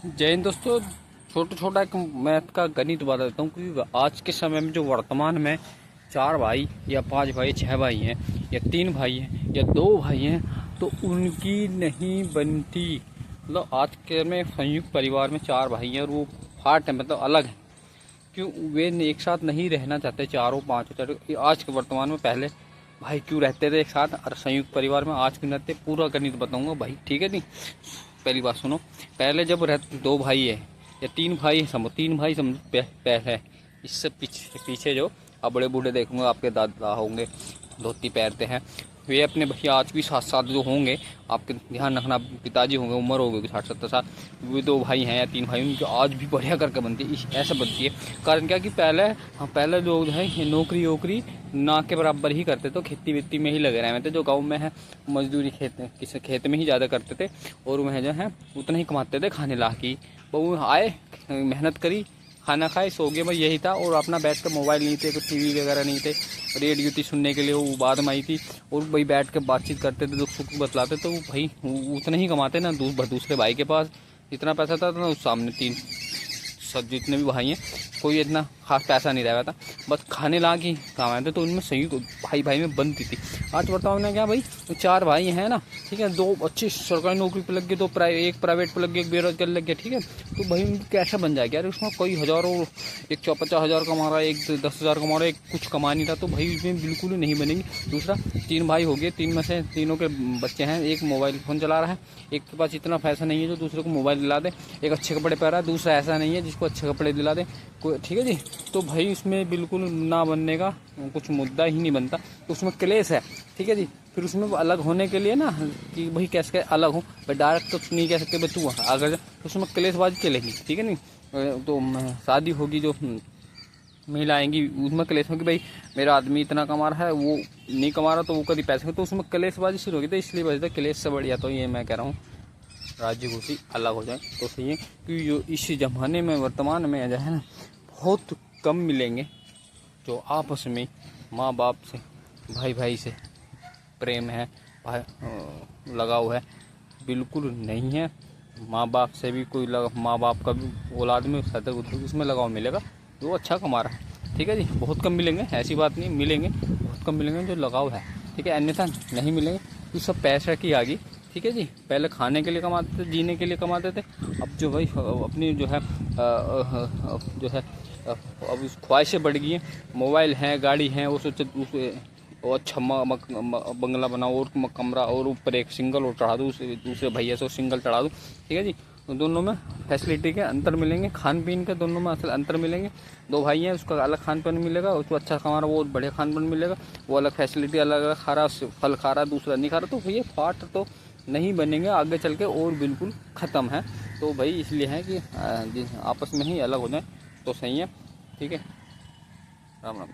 जय हिंद दोस्तों। छोटा एक मैथ का गणित बता देता हूँ, क्योंकि आज के समय में जो वर्तमान में 4 भाई या 5 भाई 6 भाई हैं या 3 भाई हैं या 2 भाई हैं, तो उनकी नहीं बनती। मतलब आज के में संयुक्त परिवार में 4 भाई हैं और वो फाट है, मतलब अलग है। क्यों वे एक साथ नहीं रहना चाहते, चारों पाँचों आज के वर्तमान में। पहले भाई क्यों रहते थे एक साथ और संयुक्त परिवार में, आज क्यों रहते, पूरा गणित बताऊंगा भाई, ठीक है नहीं। पहली बात सुनो, पहले जब रहते 2 भाई है या 3 भाई, समझो 3 भाई समझो पहले, इससे पीछे जो अब बड़े बूढ़े देखूंगा, आपके दादा होंगे धोती पहनते हैं, वे अपने भैया आज भी 7 जो होंगे, आपके ध्यान रखना, पिताजी होंगे, उम्र हो गई 60-70 साल, वे 2 भाई हैं या 3 भाई, उनकी आज भी बढ़िया करके बनती है, ऐसा बनती है। कारण क्या कि पहले लोग हैं ये नौकरी वोकरी ना के बराबर ही करते, तो खेती वेती में ही लगे रहे थे। जो गाँव में है मजदूरी खेत में ही ज़्यादा करते थे, और वह जो है उतना ही कमाते थे खाने ला की। वो आए, मेहनत करी, खाना खाए, सो गए, बस यही था। और अपना बैठ कर, मोबाइल नहीं थे, कुछ टीवी वगैरह नहीं थे, रेडियो थी सुनने के लिए, वो बाद में आई थी। और भाई बैठ कर बातचीत करते थे, दुख सुख बतलाते, तो भाई उतना ही कमाते ना दूसरे भाई के पास इतना पैसा था ना, उस सामने 3 सब जितने भी भाई हैं कोई इतना खास पैसा नहीं रहा था, बस खाने ला के कमाए थे। तो उनमें संयुक्त भाई में बनती थी। आज बताओ ना क्या भाई, 4 भाई हैं ना, ठीक है, 2 अच्छी सरकारी नौकरी पे लग गए, 2 एक प्राइवेट पे लग गए, एक बेरोजगार लग गया, ठीक है। तो भाई उनकी कैसा बन जाएगा यार, उसमें कोई हज़ारों, एक 50,000 कमा रहा है, एक 10,000 कमा रहा है, एक कुछ कमा नहीं रहा, तो भाई इसमें बिल्कुल ही नहीं बनेंगी। दूसरा, 3 भाई हो गए, 3 में से तीनों के बच्चे हैं, एक मोबाइल फ़ोन चला रहा है, एक के पास इतना पैसा नहीं है जो दूसरे को मोबाइल दिला दे, एक अच्छे कपड़े पहन रहा है, दूसरा ऐसा नहीं है जिसको अच्छे कपड़े दिला दे, ठीक है जी। तो भाई उसमें बिल्कुल ना बनने का कुछ मुद्दा ही नहीं बनता, तो उसमें क्लेश है, ठीक है जी। फिर उसमें अलग होने के लिए ना, कि भाई कैसे अलग हो, भाई डायरेक्ट तो नहीं कह सकते भाई तू अगर, तो उसमें क्लेशबाजी चलेगी, ठीक है नहीं। तो शादी होगी, जो महिला आएंगी, उसमें क्लेश होगी, भाई मेरा आदमी इतना कमा रहा है, वो नहीं कमा रहा, तो वो कभी पैसे, तो उसमें क्लेशबाजी शुरू होगी। तो इसलिए वजह से क्लेश से बढ़िया तो ये मैं कह रहा हूँ राज्य घोषी अलग हो जाए तो सही है। क्योंकि जो इस ज़माने में वर्तमान में जो है ना, बहुत कम मिलेंगे जो आपस में माँ बाप से, भाई से प्रेम है, लगाव है, बिल्कुल नहीं है। माँ बाप से भी कोई माँ बाप का भी औलाद में उसमें लगाव मिलेगा जो अच्छा कमा रहा है, ठीक है जी। बहुत कम मिलेंगे, ऐसी बात नहीं, मिलेंगे बहुत कम मिलेंगे जो लगाव है, ठीक है, अन्यथा नहीं मिलेंगे। तो सब पैसा की आगे, ठीक है जी। पहले खाने के लिए कमाते थे, जीने के लिए कमाते थे, अब जो भाई अपनी जो है अब ख्वाहिशें बढ़ गई हैं, मोबाइल हैं, गाड़ी हैं, वो सोचे और अच्छा बंगला बनाओ और कमरा, और ऊपर एक सिंगल और चढ़ा दूँ, दूसरे भैया से सिंगल चढ़ा दूँ, ठीक है जी। तो दोनों में फैसिलिटी के अंतर मिलेंगे, खान पीन के दोनों में असल अंतर मिलेंगे। 2 भाई हैं, उसका अलग खान पान मिलेगा, उसको अच्छा खा रहा, वो बढ़िया खान पान मिलेगा, वो अलग फैसिलिटी अलग अलग खा रहा, फल खा रहा, दूसरा नहीं खा रहा, तो भैया फाट तो नहीं बनेंगे आगे चल के, और बिल्कुल ख़त्म है। तो भाई इसलिए है कि आपस में ही अलग हो जाए तो सही है, ठीक है। राम राम।